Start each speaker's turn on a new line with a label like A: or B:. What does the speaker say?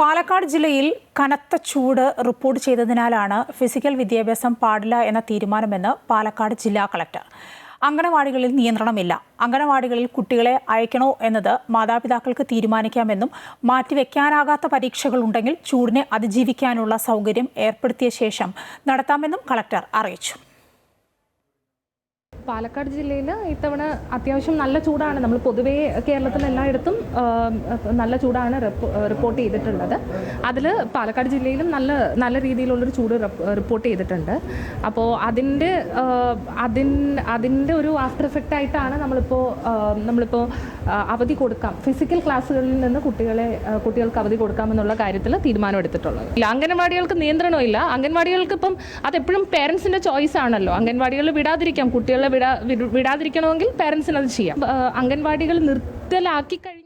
A: പാലക്കാട് ജില്ലയിൽ കനത്ത ചൂട് റിപ്പോർട്ട് ചെയ്തതിനാലാണ് ഫിസിക്കൽ വിദ്യാഭ്യാസം പാടില്ല എന്ന തീരുമാനമെന്ന് പാലക്കാട് ജില്ലാ കളക്ടർ. അംഗനവാടികളിൽ നിയന്ത്രണമില്ല. അംഗനവാടികളിൽ കുട്ടികളെ അയക്കണോ എന്നത് മാതാപിതാക്കൾക്ക് തീരുമാനിക്കാമെന്നും മാറ്റിവെക്കാനാകാത്ത പരീക്ഷകളുണ്ടെങ്കിൽ ചൂടിനെ അതിജീവിക്കാനുള്ള സൗകര്യം ഏർപ്പെടുത്തിയ ശേഷം നടത്താമെന്നും കളക്ടർ അറിയിച്ചു.
B: പാലക്കാട് ജില്ലയിൽ ഇത്തവണ അത്യാവശ്യം നല്ല ചൂടാണ്. നമ്മൾ പൊതുവേ കേരളത്തിൽ എല്ലായിടത്തും നല്ല ചൂടാണ് റിപ്പോർട്ട് ചെയ്തിട്ടുള്ളത്. അതിൽ പാലക്കാട് ജില്ലയിലും നല്ല രീതിയിലുള്ളൊരു ചൂട് റിപ്പോർട്ട് ചെയ്തിട്ടുണ്ട്. അപ്പോൾ അതിൻ്റെ ഒരു ആഫ്റ്റർ എഫക്റ്റ് ആയിട്ടാണ് നമ്മളിപ്പോൾ അവധി കൊടുക്കാം, ഫിസിക്കൽ ക്ലാസ്സുകളിൽ നിന്ന് കുട്ടികൾക്ക് അവധി കൊടുക്കാമെന്നുള്ള കാര്യത്തിൽ തീരുമാനമെടുത്തിട്ടുള്ളത്. അംഗൻവാടികൾക്ക് നിയന്ത്രണമില്ല. അംഗൻവാടികൾക്ക് ഇപ്പം അതെപ്പോഴും പേരൻസിൻ്റെ ചോയ്സ് ആണല്ലോ. അംഗൻവാടികളിൽ വിടാതിരിക്കാം, കുട്ടികളെ വിടാതിരിക്കണമെങ്കിൽ പേരൻസിന് അത് ചെയ്യാം. അംഗൻവാടികൾ നിർത്തലാക്കി കഴിഞ്ഞാൽ